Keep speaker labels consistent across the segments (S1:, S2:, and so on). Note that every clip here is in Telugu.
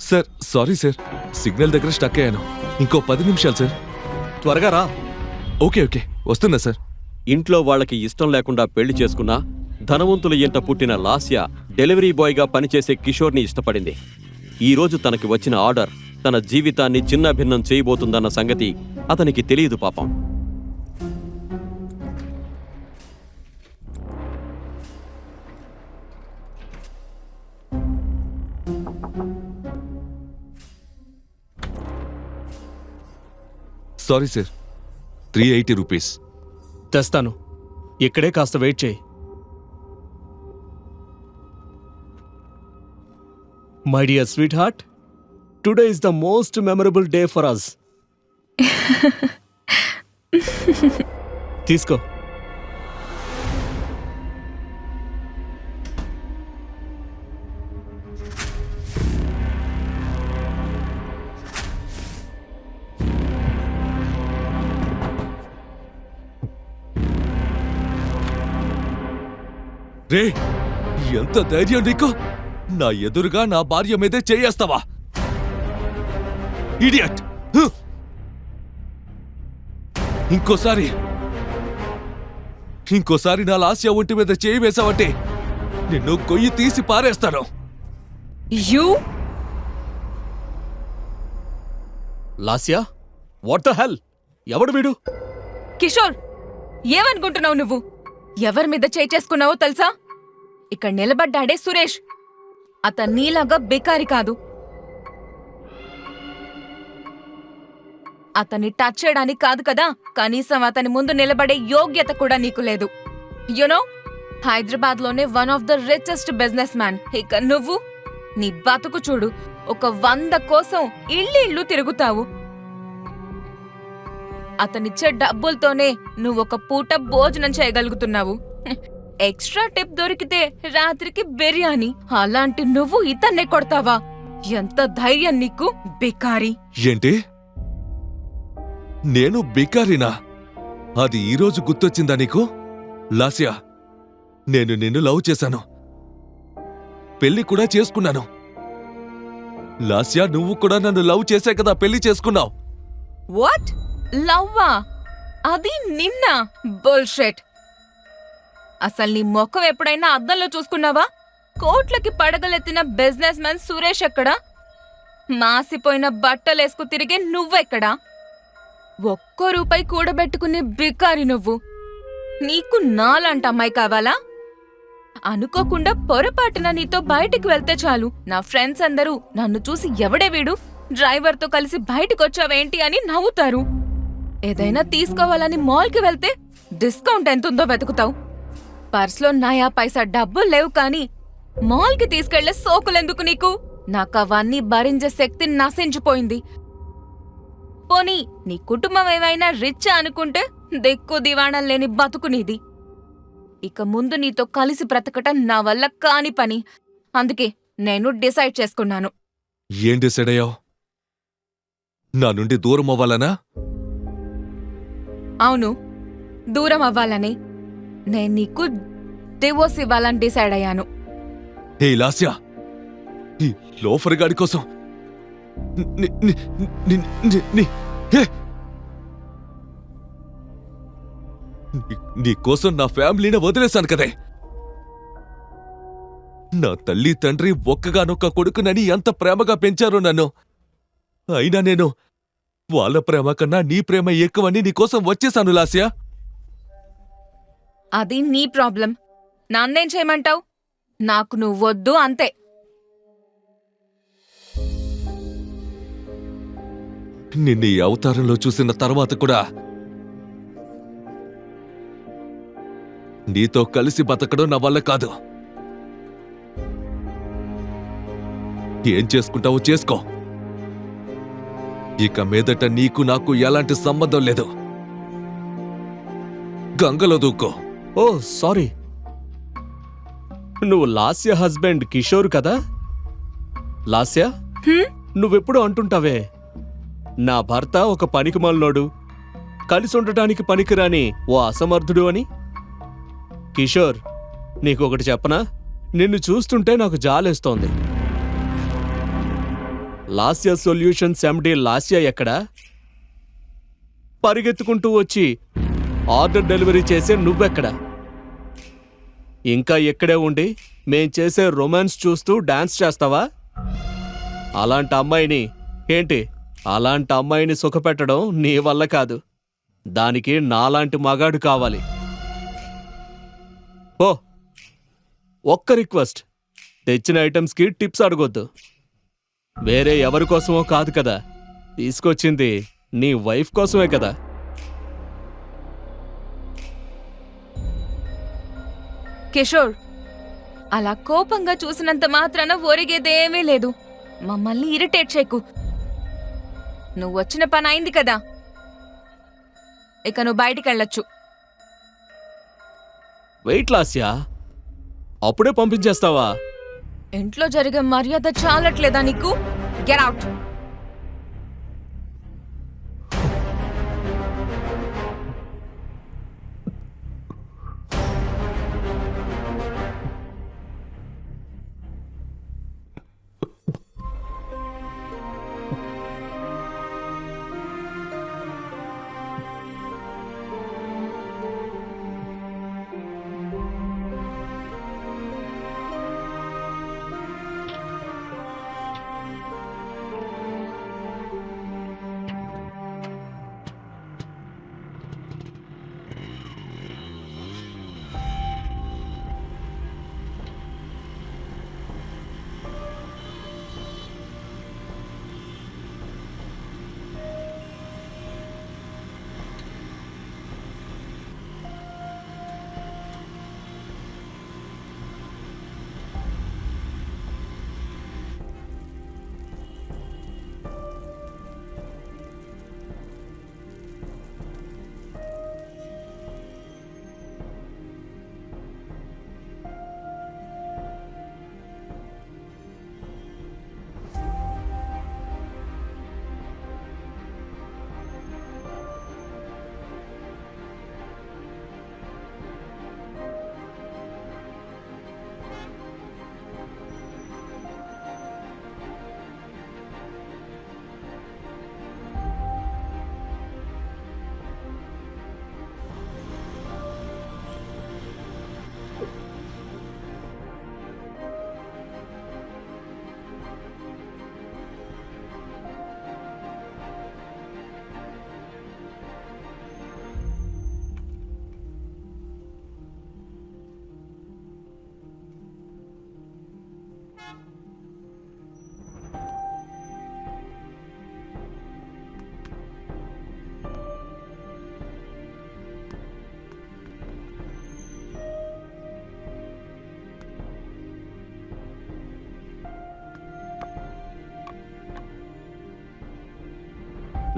S1: సార్ సారీ సార్, సిగ్నల్ దగ్గర స్టక్ అయ్యాను. ఇంకో 10 నిమిషాలు సార్.
S2: త్వరగా రా.
S1: ఓకే ఓకే, వస్తున్నా సార్.
S3: ఇంట్లో వాళ్ళకి ఇష్టం లేకుండా పెళ్లి చేసుకున్నా ధనవంతుల ఇంట పుట్టిన లాస్య డెలివరీ బాయ్గా పనిచేసే కిషోర్ని ఇష్టపడింది. ఈరోజు తనకి వచ్చిన ఆర్డర్ తన జీవితాన్ని చిన్నభిన్నం చేయబోతుందన్న సంగతి అతనికి తెలియదు పాపం.
S1: Sorry sir, 380 rupees.
S2: తెస్తాను, ఇక్కడే కాస్త వెయిట్ చేయి. My dear sweet heart, today is the most memorable day for us. తీసుకో.
S1: రే, ఎంత ధైర్యం నీకు? నా ఎదురుగా నా భార్య మీదే చేయేస్తావా? ఇడియట్! ఇంకోసారి నా లాస్య ఒంటి మీద చేయి వేసావంటే నిన్ను గొయ్యి తీసి పారేస్తాను.
S2: Lasya, what the hell? ఎవడు వీడు?
S4: కిషోర్, ఏమనుకుంటున్నావు నువ్వు? ఎవరి మీద చేయి చేసుకున్నావో తెలుసా? ఇక్కడ నిలబడ్డాడే సురేష్. అతను నీలాగా బేకారి కాదు. అతన్ని టచ్ చేయడానికి కాదు కదా, కనీసం అతని ముందు నిలబడే యోగ్యత కూడా నీకు లేదు. యునో, హైదరాబాద్ లోనే one of the richest business man. ఇక నువ్వు నీ బతుకు చూడు. ఒక 100 కోసం ఇళ్ళు తిరుగుతావు. అతనిచ్చే డబ్బులతోనే నువ్వొక పూట భోజనం చేయగలుగుతున్నావు. ఎక్స్ట్రా టిప్ దొరికితే రాత్రికి బిర్యానీ. అలాంటి నువ్వు ఇతన్నే కొడతావా? ఎంత ధైర్యం నీకు, బికారి!
S1: ఏంటి? నేను బికారినా? అది ఈరోజు గుర్తొచ్చిందా నీకు? లాస్యా, నేను నిన్ను లవ్ చేశాను, పెళ్లి కూడా చేసుకున్నాను. లాస్యా, నువ్వు కూడా నన్ను లవ్ చేసే కదా పెళ్లి చేసుకున్నావు.
S4: వాట్? లవ్వా? అది నిన్న? బుల్షిట్! అసలు నీ ముఖం ఎప్పుడైనా అద్దంలో చూసుకున్నావా? కోట్లకి పడగలెత్తిన బిజినెస్ మ్యాన్ సురేష్ ఎక్కడా? మాసిపోయిన బట్టలేసుకు తిరిగే నువ్వెక్కడా? ₹1 కూడబెట్టుకునే బికారి నువ్వు. నీకు నాలాంటి అమ్మాయి కావాలా? అనుకోకుండా పొరపాటున నీతో బయటికి వెళ్తే చాలు, నా ఫ్రెండ్స్ అందరూ నన్ను చూసి ఎవడే వీడు, డ్రైవర్తో కలిసి బయటికొచ్చావేంటి అని నవ్వుతారు. ఏదైనా తీసుకోవాలని మాల్కి వెళ్తే డిస్కౌంట్ ఎంతుందో వెతుకుతావు. పర్స్లో నయా పైసా డబ్బులు లేవు కానీ మాల్కి తీసుకెళ్లే సోకులెందుకు నీకు? నాకవన్నీ భరించే శక్తి నశించిపోయింది. పోనీ నీ కుటుంబం ఏమైనా రిచ్ అనుకుంటే దిక్కు దివాణం లేని బతుకు నీది. ఇక ముందు నీతో కలిసి బ్రతకటం నా వల్ల కాని పని. అందుకే నేను డిసైడ్ చేసుకున్నాను.
S1: ఏం డిసైడ్ అయ్యావు? నా నుండి దూరం అవ్వాలనా?
S4: అవును, దూరం అవ్వాలని. నేను నీకు డివోర్స్ ఇవ్వాలని డిసైడ్ అయ్యాను.
S1: హే లాస్యా, ఈ లోఫర్ గాడి కోసం నీ కోసం నా ఫ్యామిలీని వదిలేశాను కదే. నా తల్లి తండ్రి ఒక్కగానొక్క కొడుకునని ఎంత ప్రేమగా పెంచారో నన్ను. అయినా నేను వాళ్ళ ప్రేమ కన్నా నీ ప్రేమ ఎక్కువని నీకోసం వచ్చేశాను లాస్యా.
S4: అది నీ ప్రాబ్లం. నన్నేం చేయమంటావు? నాకు నువ్వొద్దు అంతే.
S1: నిన్ను ఈ అవతారంలో చూసిన తర్వాత కూడా నీతో కలిసి బతకడం నా వల్ల కాదు. ఏం చేసుకుంటావో చేసుకో. ఇక మీదట నీకు నాకు ఎలాంటి సంబంధం లేదు. గంగలో దూకో.
S2: ఓ సారీ, నువ్వు లాస్య హస్బెండ్ కిషోర్ కదా? లాస్య, నువ్వెప్పుడు అంటుంటావే, నా భర్త ఒక పనికిమాలినోడు, కలిసి ఉండటానికి పనికిరాని ఓ అసమర్థుడు అని. కిషోర్, నీకొకటి చెప్పనా? నిన్ను చూస్తుంటే నాకు జాలేస్తోంది. లాస్య సొల్యూషన్స్ ఎండి లాస్య ఎక్కడా? పరిగెత్తుకుంటూ వచ్చి ఆర్డర్ డెలివరీ చేసే నువ్వెక్కడా? ఇంకా ఎక్కడే ఉండి మేం చేసే రొమాన్స్ చూస్తూ డాన్స్ చేస్తావా? అలాంటి అమ్మాయిని సుఖపెట్టడం నీ వల్ల కాదు. దానికి నాలాంటి మగాడు కావాలి. ఓ ఒక్క రిక్వెస్ట్, తెచ్చిన ఐటమ్స్కి టిప్స్ అడగొద్దు. వేరే ఎవరి కోసమో కాదు కదా, తీసుకొచ్చింది నీ వైఫ్ కోసమే కదా.
S4: కిషోర్, అలా కోపంగా చూసినంత మాత్రాన ఒరిగేదేమీ లేదు. మమ్మల్ని ఇరిటేట్ చేయకు. నువ్వు వచ్చిన పని అయింది కదా, ఇక నువ్వు బయటికి వెళ్ళొచ్చు.
S2: వెయిట్ లాస్యా, అప్పుడే పంపించేస్తావా?
S4: ఇంట్లో జరిగే మర్యాద చాలట్లేదా నీకు? Get out.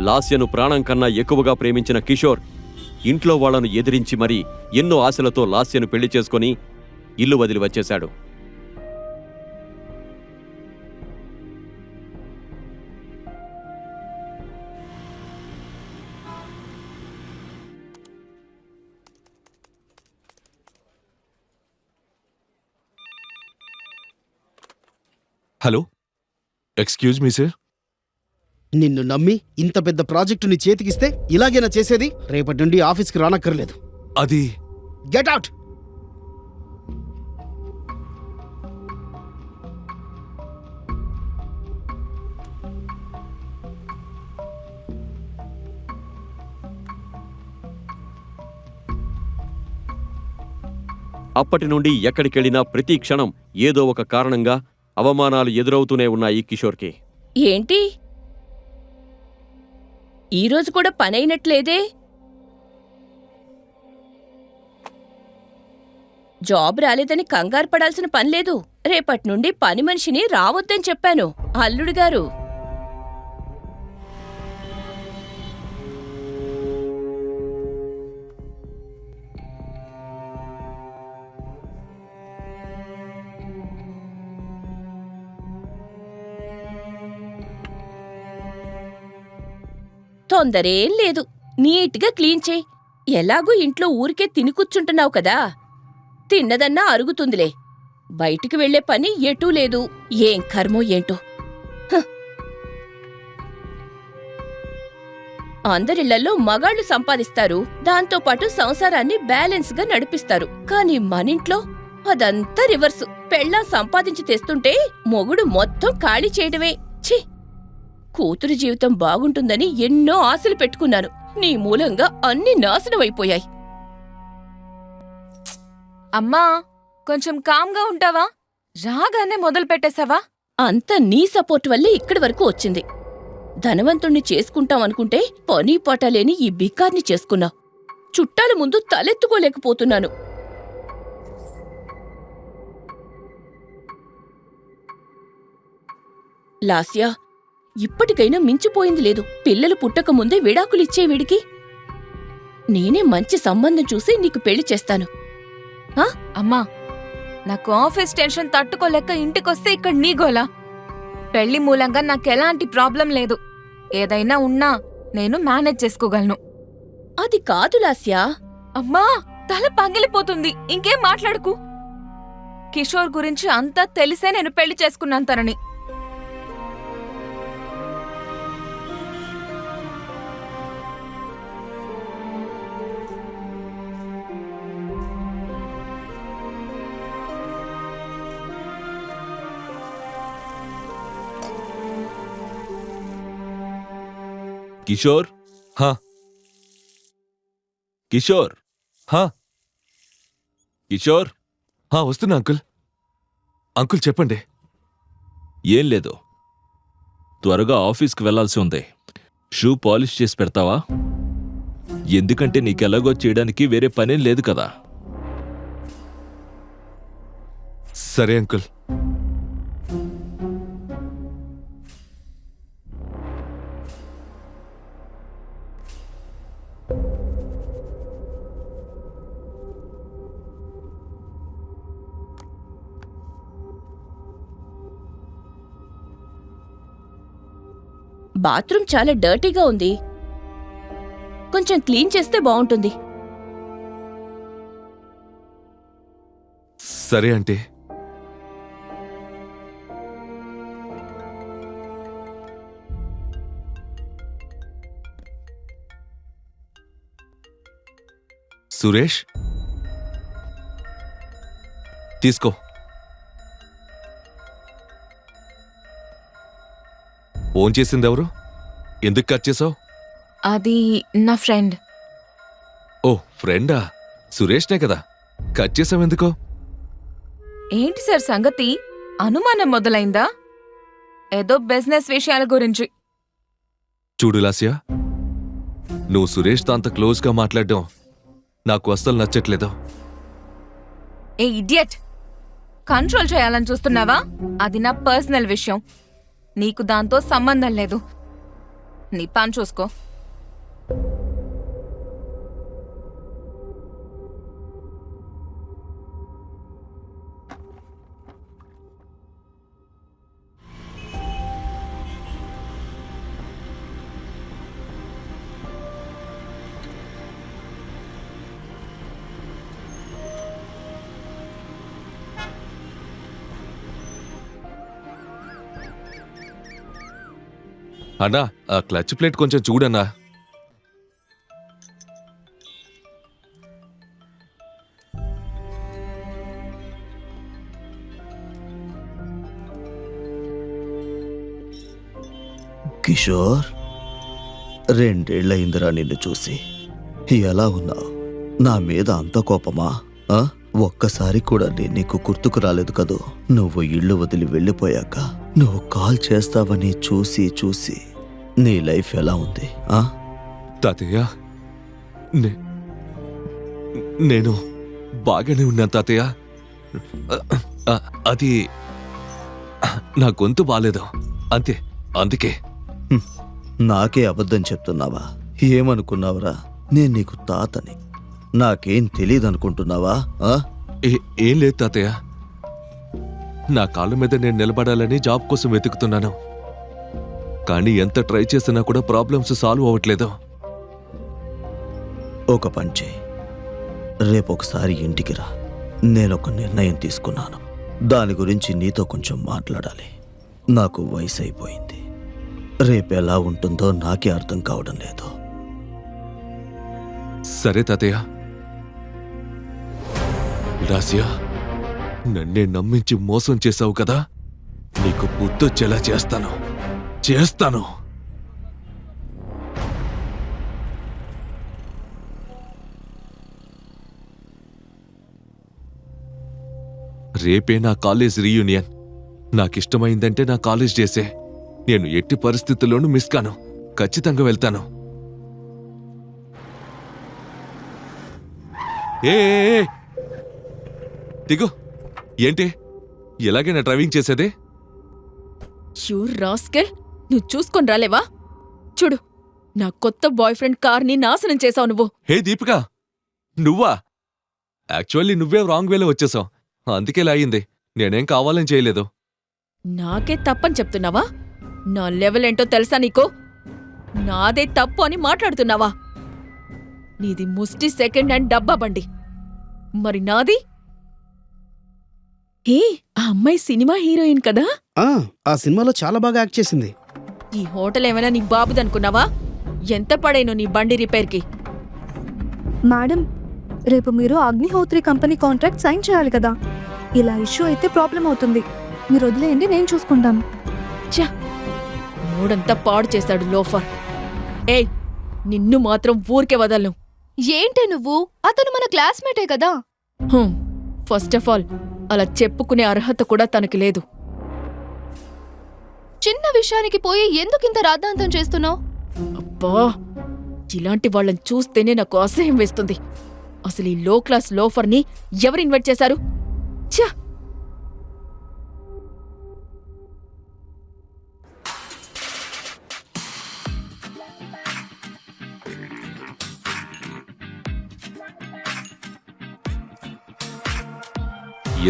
S3: లాస్యను ప్రాణం కన్నా ఎక్కువగా ప్రేమించిన కిషోర్ ఇంట్లో వాళ్లను ఎదిరించి మరీ ఎన్నో ఆశలతో లాస్యను పెళ్లి చేసుకుని ఇల్లు వదిలి వచ్చేశాడు.
S1: Hello, excuse me sir.
S5: నిన్ను నమ్మి ఇంత పెద్ద ప్రాజెక్టు నీ చేతికిస్తే ఇలాగేనా చేసేది? రేపటి నుండి ఆఫీస్కి రానక్కర్లేదు.
S1: అది
S5: గెట్ అవుట్.
S3: అప్పటి నుండి ఎక్కడికెళ్లినా ప్రతి క్షణం ఏదో ఒక కారణంగా అవమానాలు ఎదురవుతూనే ఉన్నాయి కిషోర్కి.
S6: ఏంటి ఈరోజు కూడా పనైనట్లేదే? జాబ్ రాలేదని కంగారు పడాల్సిన పనిలేదు. రేపటి నుండి పని మనిషిని రావద్దని చెప్పాను అల్లుడు గారు. తొందరేం లేదు, నీట్గా క్లీన్ చేయి. ఎలాగూ ఇంట్లో ఊరికే తిని కూర్చుంటున్నావు కదా, తిన్నదన్నా అరుగుతుందిలే. బయటికి వెళ్లే పని ఎటూ లేదు. ఏం కర్మో ఏంటో. అందరిళ్లలో మగాళ్లు సంపాదిస్తారు, దాంతో పాటు సంసారాన్ని బ్యాలెన్స్ గా నడిపిస్తారు. కానీ మనింట్లో అదంతా రివర్సు. పెళ్ళాం సంపాదించి తెస్తుంటే మొగుడు మొత్తం ఖాళీ చేయడమే. ఛీ! కూతురు జీవితం బాగుంటుందని ఎన్నో ఆశలు పెట్టుకున్నాను. నీ మూలంగా అన్ని నాశనమైపోయాయి.
S4: అమ్మా, కొంచెం కామ్గా ఉంటావా? రాగానే మొదలు పెట్టేశావా?
S6: అంతా నీ సపోర్ట్ వల్లే ఇక్కడి వరకు వచ్చింది. ధనవంతుణ్ణి చేసుకుంటామనుకుంటే పని పాటలేని ఈ బికార్ని చేసుకున్నావు. చుట్టాల ముందు తలెత్తుకోలేకపోతున్నాను. లాస్యా, ఇప్పటికైనా మించిపోయింది లేదు. పిల్లలు పుట్టకముందే విడాకులిచ్చే వీడికి నేనే మంచి సంబంధం చూసి నీకు పెళ్లి చేస్తాను.
S4: అమ్మా, నాకు ఆఫీస్ టెన్షన్ తట్టుకోలేక ఇంటికొస్తే ఇక్కడ నీ గోలా. పెళ్లి మూలంగా నాకెలాంటి ప్రాబ్లం లేదు. ఏదైనా ఉన్నా నేను మేనేజ్ చేసుకోగలను.
S6: అది కాదు లాస్యా.
S4: అమ్మా, తల పగిలిపోతుంది. ఇంకేం మాట్లాడుకు. కిషోర్ గురించి అంతా తెలిసే నేను పెళ్లి చేసుకున్నాను తనని.
S1: కిషోర్, హా కిషోర్, హా కిషోర్, హా వస్తున్నా అంకుల్. అంకుల్ చెప్పండి.
S7: ఏం లేదు, త్వరగా ఆఫీస్కి వెళ్లాల్సి ఉంది. షూ పాలిష్ చేసి పెడతావా? ఎందుకంటే నీకెలాగో చేయడానికి వేరే పనేం లేదు కదా.
S1: సరే అంకుల్.
S6: బాత్రూమ్ చాలా డర్టీగా ఉంది. కొంచెం క్లీన్ చేస్తే బావుంటుంది.
S1: సరే అంటే సురేష్, తీసుకో. ఫోన్ చేసింది ఎవరు? ఎందుకు కట్ చేసావు?
S4: అది నా ఫ్రెండ్.
S1: ఓ ఫ్రెండా? సురేష్నే కదా. కట్ చేసావెందుకో?
S4: ఏంటి సార్ సంగతి? అనుమానం మొదలైందా? ఏదో బిజినెస్ విషయాల గురించి.
S1: చూడు లాస్యా, నువ్వు సురేష్తో అంత క్లోజ్గా మాట్లాడడం నాకు అస్సలు నచ్చట్లేదు.
S4: ఏ ఇడియట్! కంట్రోల్ చేయాలని చూస్తున్నావా? అది నా పర్సనల్ విషయం. నీకు దాంతో సంబంధం లేదు. నీ పని చూసుకో.
S1: అన్నా, ఆ క్లచ్ ప్లేట్ కొంచెం చూడన్నా.
S8: కిషోర్, 2 ఏళ్లయిందిరా నిన్ను చూసి. ఎలా ఉన్నావు? నా మీద అంత కోపమా? ఒక్కసారి కూడా నేను నీకు గుర్తుకు రాలేదు కదూ. నువ్వు ఇల్లు వదిలి వెళ్ళిపోయాక నువ్వు కాల్ చేస్తావని చూసి చూసి నీ లైఫ్ ఎలా ఉంది?
S1: తాతయ్య, నేను బాగానే ఉన్నాను తాతయ్య. అది నా గొంతు బాలేదు అంతే, అందుకే.
S8: నాకే అబద్ధం చెప్తున్నావా? ఏమనుకున్నావురా? నేను నీకు తాతని. నాకేం తెలియదనుకుంటున్నావా?
S1: ఏం లేదు తాతయ్య. నా కాళ్ళ మీద నేను నిలబడాలని జాబ్ కోసం వెతుకుతున్నాను. కానీ ఎంత ట్రై చేసినా కూడా ప్రాబ్లమ్స్ సాల్వ్ అవ్వట్లేదు.
S8: ఒక పని చేయి, రేపొకసారి ఇంటికి రా. నేనొక నిర్ణయం తీసుకున్నాను. దాని గురించి నీతో కొంచెం మాట్లాడాలి. నాకు వయసు అయిపోయింది. రేపెలా ఉంటుందో నాకే అర్థం కావడం లేదు.
S1: సరే తాతయ్య. లాస్యా, నన్నే నమ్మించి మోసం చేశావు కదా, నీకు బుద్ధొచ్చేలా చేస్తాను. రేపే నా కాలేజ్ రీయూనియన్. నాకిష్టమైందంటే నా కాలేజ్ డేసే. నేను ఎట్టి పరిస్థితుల్లోనూ మిస్ కాను. ఖచ్చితంగా వెళ్తాను. ఏ దిగు. ఏంటి ఎలాగైనా డ్రైవింగ్ చేసేదే?
S6: యూర్ రాస్కెల్, నువ్వు చూసుకొని రాలేవా? చూడు, నా కొత్త బాయ్ ఫ్రెండ్ కార్ని నాశనం చేశావు నువ్వు.
S1: హే దీపిక, నువ్వా? యాక్చువల్లీ నువ్వే రాంగ్ వేలో వచ్చేసావు. అందుకే ఇలా అయింది. నేనేం కావాలని చేయలేదు.
S6: నాకే తప్పని చెప్తున్నావా? నా లెవెల్ ఏంటో తెలుసా నీకు? నాదే తప్పు అని మాట్లాడుతున్నావా? నీది ముష్టి సెకండ్ హ్యాండ్ డబ్బా బండి, మరి నాది? ఆ అమ్మాయి సినిమా హీరోయిన్ కదా?
S5: ఆ సినిమాలో చాలా బాగా యాక్ట్ చేసింది.
S6: ఈ హోటల్ ఏమైనా నీ బాబుదనుకున్నావా? ఎంత పడేను నీ బండి రిపేర్కి?
S9: మేడం, రేపు మీరు అగ్నిహోత్రి కంపెనీ కాంట్రాక్ట్ సైన్ చేయాలి కదా. ఇలా ఇష్యూ అయితే ప్రాబ్లం అవుతుంది. మీరు వదిలేయండి, నేను చూసుకుంటాను.
S6: ఛ, మూడంతా పాడు చేశాడు లోఫర్. ఏయ్, నిన్ను మాత్రం ఊరికే వదలను.
S9: ఏంటే నువ్వు? అతను మన క్లాస్మేటే కదా.
S6: ఫస్ట్ ఆఫ్ ఆల్, అలా చెప్పుకునే అర్హత కూడా తనకి లేదు.
S9: చిన్న విషయానికి పోయి ఎందుకింత రాద్ధాంతం చేస్తున్నావు?
S6: అబ్బా, ఇలాంటి వాళ్ళని చూస్తేనే నాకు అసహ్యం వేస్తుంది. అసలు ఈ లో క్లాస్ లోఫర్ని ఎవరు ఇన్వైట్ చేశారు? ఛ!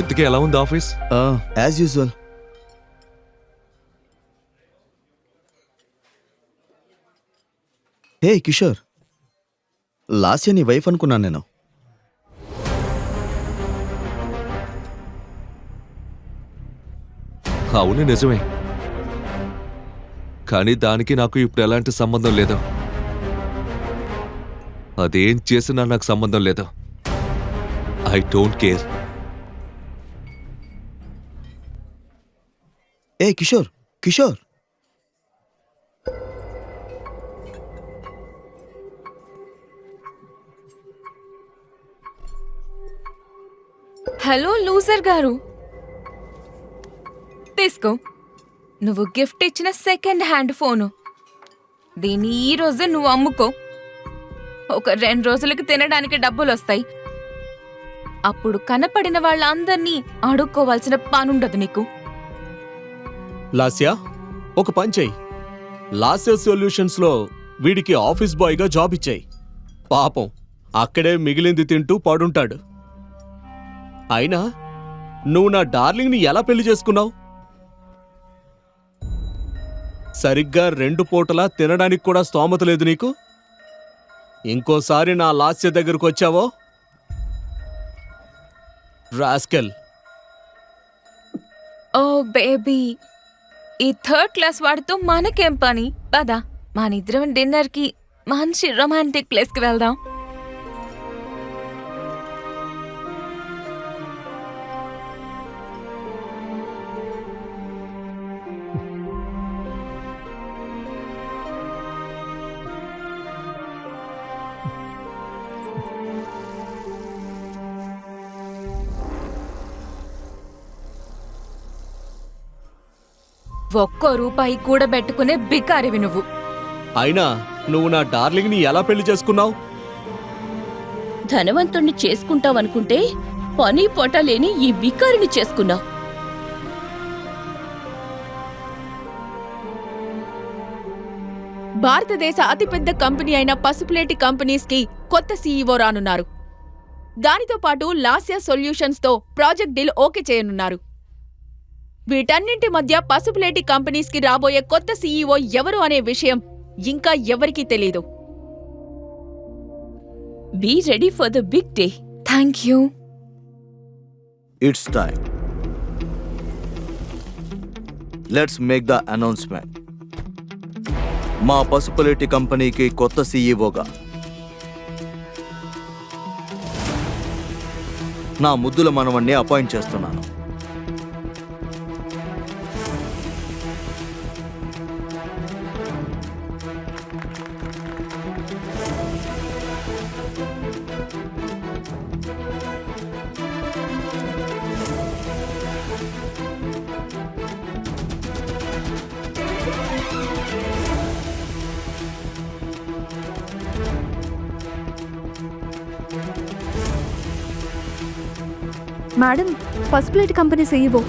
S1: ఎందుకే ఎలా ఉంది office?
S8: As usual. Hey Kishore, Lasya నీ వైఫ్ అనుకున్నాను నేను.
S1: అవును, నిజమే. కానీ దానికి నాకు ఇప్పుడు ఎలాంటి సంబంధం లేదు. అదేం చేసినా నాకు సంబంధం లేదు. I don't care.
S8: A Kishore, Kishore,
S4: hello loser గారు, తీసుకో. నువ్వు గిఫ్ట్ ఇచ్చిన సెకండ్ హ్యాండ్ ఫోను. దీన్ని ఈ రోజు నువ్వు అమ్ముకో. ఒక 2 రోజులకి తినడానికి డబ్బులొస్తాయి. అప్పుడు కనపడిన వాళ్ళందర్నీ అడుక్కోవాల్సిన పనుండదు నీకు.
S2: లాస్యా, ఒక పని చెయ్యి. లాస్యా సొల్యూషన్స్లో వీడికి ఆఫీస్ బాయ్గా జాబ్ ఇచ్చాయి. పాపం అక్కడే మిగిలింది తింటూ పడుంటాడు. అయినా నువ్వు నా డార్లింగ్ని ఎలా పెళ్లి చేసుకున్నావు? సరిగ్గా 2 పూటలా తినడానికి కూడా స్తోమత లేదు నీకు. ఇంకోసారి నా లాస్య దగ్గరకు వచ్చావో రాస్కెల్.
S4: ఓ బేబీ, ఈ 3rd క్లాస్ వాడితో మనకేం పని? పద, మనిద్దరం డిన్నర్కి మంచి రొమాంటిక్ ప్లేస్కి వెళ్దాం. ₹1 కూడబెట్టుకునే బికారివి నువ్వు.
S2: అయినా నువ్వు నా డార్లింగ్ని ఎలా పెళ్లి చేసుకున్నావు?
S6: ధనవంతుణ్ణి చేసుకుంటావనుకుంటే పని పొట్టలేని ఈ బికారిని చేసుకున్నావు. భారతదేశ అతిపెద్ద కంపెనీ అయిన పసుపులేటి కంపెనీస్కి కొత్త సీఈఓ రానున్నారు. దానితో పాటు లాస్యా సొల్యూషన్స్తో ప్రాజెక్ట్ డీల్ ఓకే చేయనున్నారు. వీటన్నింటి మధ్య పసుపులేటి కంపెనీస్కి రాబోయే కొత్త సీఈఓ ఎవరు అనే విషయం ఇంకా ఎవరికీ తెలీదు. Be ready for the big day.
S4: Thank you.
S8: It's time. Let's make the announcement. మా పసుపులేటి కంపెనీకి కొత్త సీఈఓగా నా ముద్దుల మనవణ్ణి అపాయింట్ చేస్తున్నాను.
S9: Madam, first plate company CEO.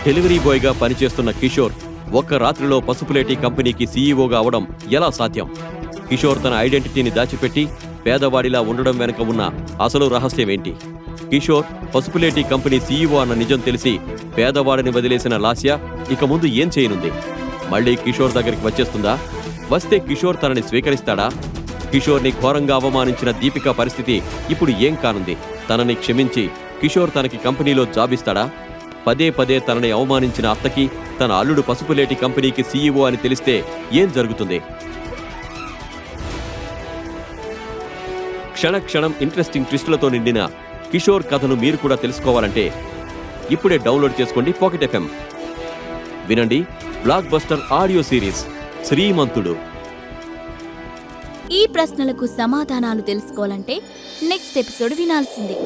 S3: Delivery బాయ్గా పనిచేస్తున్న కిషోర్ ఒక్క రాత్రిలో పసుపులేటి కంపెనీకి సీఈఓగా అవడం ఎలా సాధ్యం? కిషోర్ తన ఐడెంటిటీని దాచిపెట్టి పేదవాడిలా ఉండడం వెనుక ఉన్న అసలు రహస్యమేంటి? కిషోర్ పసుపులేటి కంపెనీ సీఈఓ అన్న నిజం తెలిసి పేదవాడిని వదిలేసిన లాస్య ఇక ముందు ఏం చేయనుంది? మళ్ళీ కిషోర్ దగ్గరికి వచ్చేస్తుందా? వస్తే కిషోర్ తనని స్వీకరిస్తాడా? కిషోర్ని ఘోరంగా అవమానించిన దీపిక పరిస్థితి ఇప్పుడు ఏం కానుంది? తనని క్షమించి కిషోర్ తనకి కంపెనీలో జాబ్ ఇస్తాడా? పదే పదే తనని అవమానించిన అత్తకి తన అల్లుడు పసుపులేటి కంపెనీకి సీఈఓ అని తెలిస్తే ఏం జరుగుతుంది? క్షణ క్షణం ఇంట్రెస్టింగ్ ట్విస్టులతో నిండిన కిషోర్ కథను మీరు కూడా తెలుసుకోవాలంటే ఇప్పుడే డౌన్లోడ్ చేసుకోండి పాకెట్ ఎఫ్ఎం. వినండి బ్లాక్ బస్టర్ ఆడియో సిరీస్ శ్రీమంతుడు.
S10: ఈ ప్రశ్నలకు సమాధానాలు తెలుసుకోవాలంటే నెక్స్ట్ ఎపిసోడ్ వినాల్సిందే.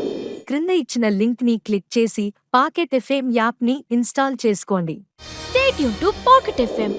S11: క్రింద ఇచ్చిన లింక్ ని క్లిక్ చేసి పాకెట్ ఎఫ్ఎం యాప్ ని ఇన్స్టాల్ చేసుకోండి.
S10: Stay tune to pocket FM.